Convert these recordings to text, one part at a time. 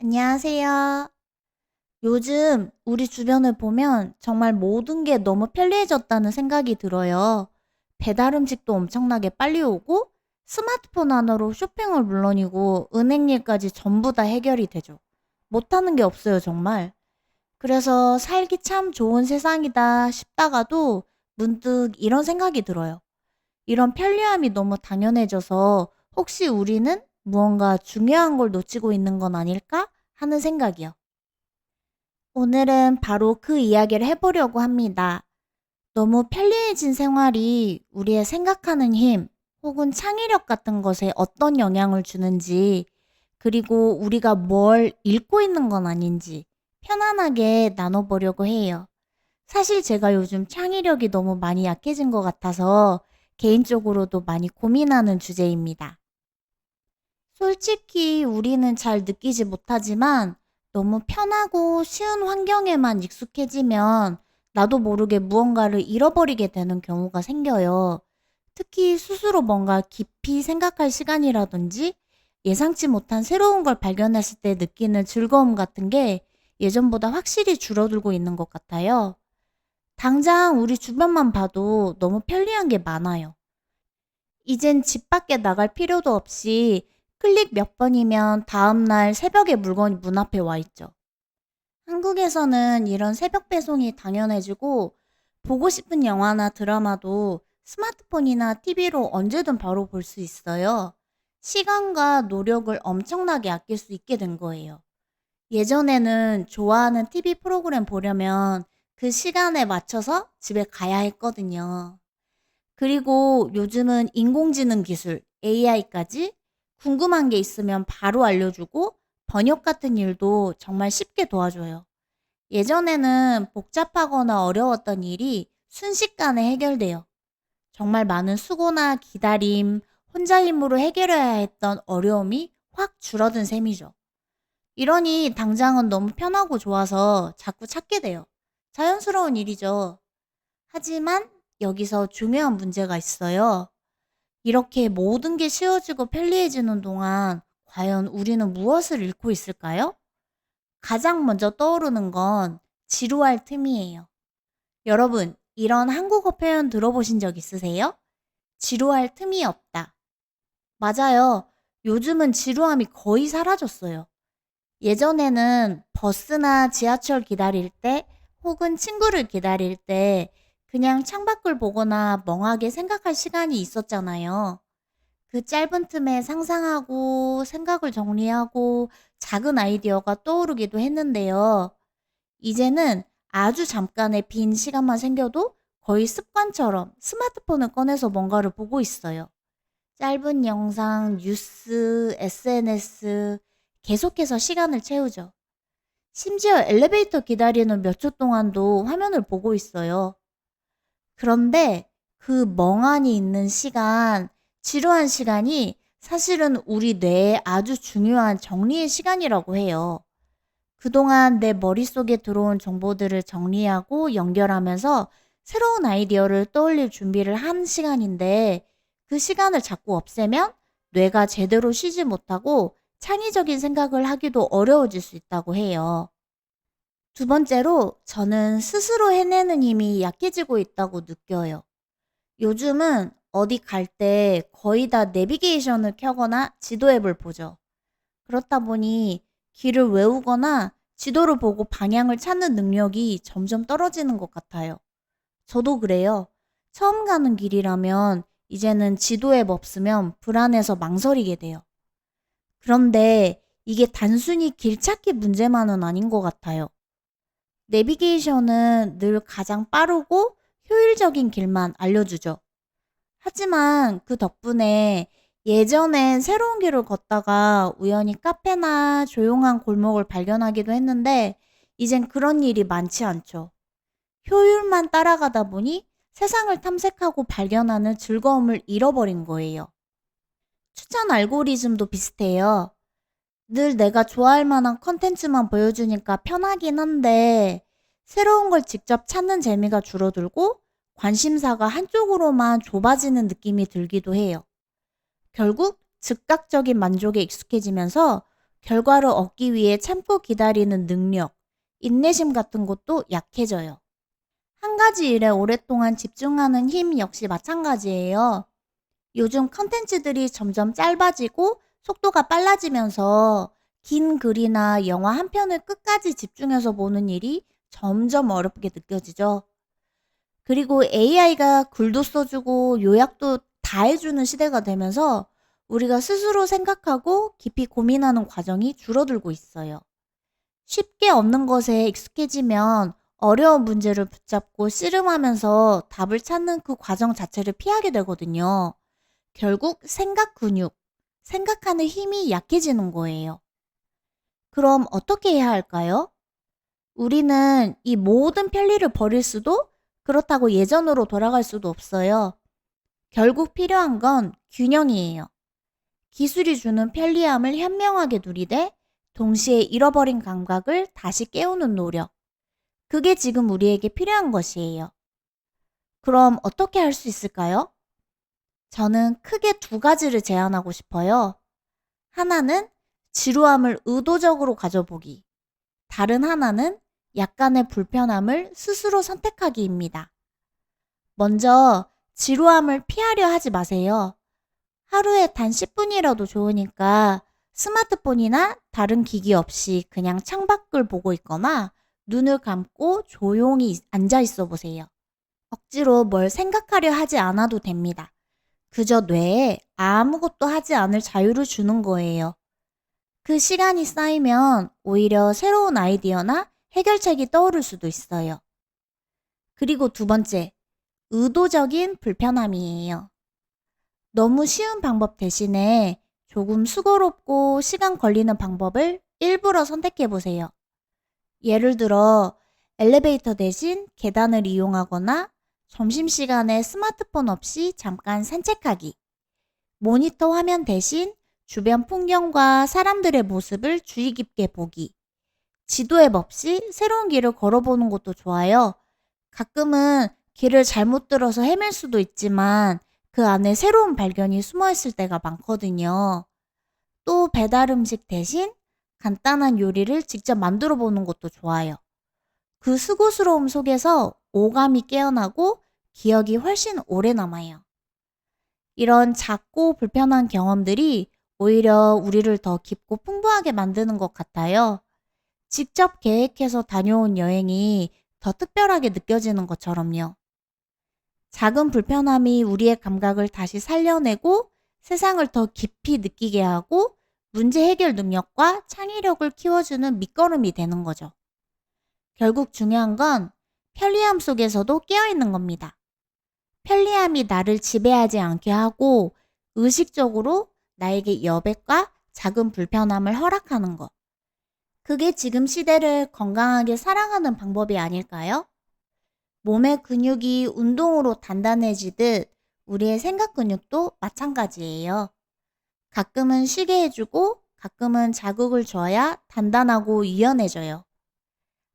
안녕하세요. 요즘 우리 주변을 보면 정말 모든 게 너무 편리해졌다는 생각이 들어요. 배달 음식도 엄청나게 빨리 오고, 스마트폰 하나로 쇼핑을 물론이고, 은행 일까지 전부 다 해결이 되죠. 못하는 게 없어요, 정말. 그래서 살기 참 좋은 세상이다 싶다가도 문득 이런 생각이 들어요. 이런 편리함이 너무 당연해져서 혹시 우리는 무언가 중요한 걸 놓치고 있는 건 아닐까 하는 생각이요. 오늘은 바로 그 이야기를 해보려고 합니다. 너무 편리해진 생활이 우리의 생각하는 힘 혹은 창의력 같은 것에 어떤 영향을 주는지, 그리고 우리가 뭘 잃고 있는 건 아닌지 편안하게 나눠보려고 해요. 사실 제가 요즘 창의력이 너무 많이 약해진 것 같아서 개인적으로도 많이 고민하는 주제입니다. 솔직히 우리는 잘 느끼지 못하지만 너무 편하고 쉬운 환경에만 익숙해지면 나도 모르게 무언가를 잃어버리게 되는 경우가 생겨요. 특히 스스로 뭔가 깊이 생각할 시간이라든지 예상치 못한 새로운 걸 발견했을 때 느끼는 즐거움 같은 게 예전보다 확실히 줄어들고 있는 것 같아요. 당장 우리 주변만 봐도 너무 편리한 게 많아요. 이젠 집 밖에 나갈 필요도 없이 클릭 몇 번이면 다음날 새벽에 물건이 문 앞에 와 있죠. 한국에서는 이런 새벽 배송이 당연해지고 보고 싶은 영화나 드라마도 스마트폰이나 TV로 언제든 바로 볼 수 있어요. 시간과 노력을 엄청나게 아낄 수 있게 된 거예요. 예전에는 좋아하는 TV 프로그램 보려면 그 시간에 맞춰서 집에 가야 했거든요. 그리고 요즘은 인공지능 기술, AI까지 궁금한 게 있으면 바로 알려주고 번역 같은 일도 정말 쉽게 도와줘요. 예전에는 복잡하거나 어려웠던 일이 순식간에 해결돼요. 정말 많은 수고나 기다림, 혼자 힘으로 해결해야 했던 어려움이 확 줄어든 셈이죠. 이러니 당장은 너무 편하고 좋아서 자꾸 찾게 돼요. 자연스러운 일이죠. 하지만 여기서 중요한 문제가 있어요. 이렇게 모든 게 쉬워지고 편리해지는 동안 과연 우리는 무엇을 잃고 있을까요? 가장 먼저 떠오르는 건 지루할 틈이에요. 여러분, 이런 한국어 표현 들어보신 적 있으세요? 지루할 틈이 없다. 맞아요. 요즘은 지루함이 거의 사라졌어요. 예전에는 버스나 지하철 기다릴 때 혹은 친구를 기다릴 때 그냥 창밖을 보거나 멍하게 생각할 시간이 있었잖아요. 그 짧은 틈에 상상하고 생각을 정리하고 작은 아이디어가 떠오르기도 했는데요. 이제는 아주 잠깐의 빈 시간만 생겨도 거의 습관처럼 스마트폰을 꺼내서 뭔가를 보고 있어요. 짧은 영상, 뉴스, SNS 계속해서 시간을 채우죠. 심지어 엘리베이터 기다리는 몇 초 동안도 화면을 보고 있어요. 그런데 그 멍하니 있는 시간, 지루한 시간이 사실은 우리 뇌에 아주 중요한 정리의 시간이라고 해요. 그동안 내 머릿속에 들어온 정보들을 정리하고 연결하면서 새로운 아이디어를 떠올릴 준비를 한 시간인데 그 시간을 자꾸 없애면 뇌가 제대로 쉬지 못하고 창의적인 생각을 하기도 어려워질 수 있다고 해요. 두 번째로 저는 스스로 해내는 힘이 약해지고 있다고 느껴요. 요즘은 어디 갈 때 거의 다 내비게이션을 켜거나 지도 앱을 보죠. 그렇다 보니 길을 외우거나 지도를 보고 방향을 찾는 능력이 점점 떨어지는 것 같아요. 저도 그래요. 처음 가는 길이라면 이제는 지도 앱 없으면 불안해서 망설이게 돼요. 그런데 이게 단순히 길 찾기 문제만은 아닌 것 같아요. 내비게이션은 늘 가장 빠르고 효율적인 길만 알려주죠. 하지만 그 덕분에 예전엔 새로운 길을 걷다가 우연히 카페나 조용한 골목을 발견하기도 했는데 이젠 그런 일이 많지 않죠. 효율만 따라가다 보니 세상을 탐색하고 발견하는 즐거움을 잃어버린 거예요. 추천 알고리즘도 비슷해요. 늘 내가 좋아할 만한 컨텐츠만 보여주니까 편하긴 한데 새로운 걸 직접 찾는 재미가 줄어들고 관심사가 한쪽으로만 좁아지는 느낌이 들기도 해요. 결국 즉각적인 만족에 익숙해지면서 결과를 얻기 위해 참고 기다리는 능력, 인내심 같은 것도 약해져요. 한 가지 일에 오랫동안 집중하는 힘 역시 마찬가지예요. 요즘 컨텐츠들이 점점 짧아지고 속도가 빨라지면서 긴 글이나 영화 한 편을 끝까지 집중해서 보는 일이 점점 어렵게 느껴지죠. 그리고 AI가 글도 써주고 요약도 다 해주는 시대가 되면서 우리가 스스로 생각하고 깊이 고민하는 과정이 줄어들고 있어요. 쉽게 얻는 것에 익숙해지면 어려운 문제를 붙잡고 씨름하면서 답을 찾는 그 과정 자체를 피하게 되거든요. 결국 생각 근육, 생각하는 힘이 약해지는 거예요. 그럼 어떻게 해야 할까요? 우리는 이 모든 편리를 버릴 수도 그렇다고 예전으로 돌아갈 수도 없어요. 결국 필요한 건 균형이에요. 기술이 주는 편리함을 현명하게 누리되 동시에 잃어버린 감각을 다시 깨우는 노력. 그게 지금 우리에게 필요한 것이에요. 그럼 어떻게 할 수 있을까요? 저는 크게 두 가지를 제안하고 싶어요. 하나는 지루함을 의도적으로 가져보기. 다른 하나는 약간의 불편함을 스스로 선택하기입니다. 먼저 지루함을 피하려 하지 마세요. 하루에 단 10분이라도 좋으니까 스마트폰이나 다른 기기 없이 그냥 창밖을 보고 있거나 눈을 감고 조용히 앉아 있어 보세요. 억지로 뭘 생각하려 하지 않아도 됩니다. 그저 뇌에 아무것도 하지 않을 자유를 주는 거예요. 그 시간이 쌓이면 오히려 새로운 아이디어나 해결책이 떠오를 수도 있어요. 그리고 두 번째, 의도적인 불편함이에요. 너무 쉬운 방법 대신에 조금 수고롭고 시간 걸리는 방법을 일부러 선택해 보세요. 예를 들어 엘리베이터 대신 계단을 이용하거나 점심시간에 스마트폰 없이 잠깐 산책하기, 모니터 화면 대신 주변 풍경과 사람들의 모습을 주의 깊게 보기, 지도 앱 없이 새로운 길을 걸어보는 것도 좋아요. 가끔은 길을 잘못 들어서 헤맬 수도 있지만 그 안에 새로운 발견이 숨어 있을 때가 많거든요. 또 배달 음식 대신 간단한 요리를 직접 만들어 보는 것도 좋아요. 그 수고스러움 속에서 오감이 깨어나고 기억이 훨씬 오래 남아요. 이런 작고 불편한 경험들이 오히려 우리를 더 깊고 풍부하게 만드는 것 같아요. 직접 계획해서 다녀온 여행이 더 특별하게 느껴지는 것처럼요. 작은 불편함이 우리의 감각을 다시 살려내고 세상을 더 깊이 느끼게 하고 문제 해결 능력과 창의력을 키워주는 밑거름이 되는 거죠. 결국 중요한 건 편리함 속에서도 깨어있는 겁니다. 편리함이 나를 지배하지 않게 하고 의식적으로 나에게 여백과 작은 불편함을 허락하는 것. 그게 지금 시대를 건강하게 살아가는 방법이 아닐까요? 몸의 근육이 운동으로 단단해지듯 우리의 생각 근육도 마찬가지예요. 가끔은 쉬게 해주고 가끔은 자극을 줘야 단단하고 유연해져요.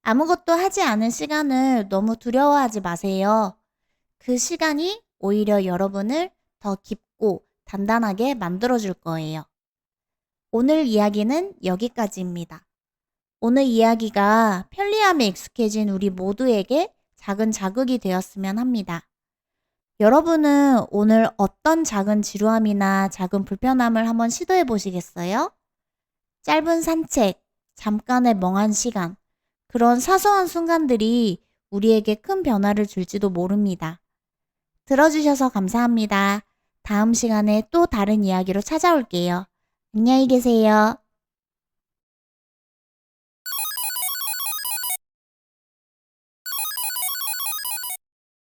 아무것도 하지 않은 시간을 너무 두려워하지 마세요. 그 시간이 오히려 여러분을 더 깊고 단단하게 만들어줄 거예요. 오늘 이야기는 여기까지입니다. 오늘 이야기가 편리함에 익숙해진 우리 모두에게 작은 자극이 되었으면 합니다. 여러분은 오늘 어떤 작은 지루함이나 작은 불편함을 한번 시도해 보시겠어요? 짧은 산책, 잠깐의 멍한 시간, 그런 사소한 순간들이 우리에게 큰 변화를 줄지도 모릅니다. 들어주셔서 감사합니다. 다음 시간에 또 다른 이야기로 찾아올게요. 안녕히 계세요.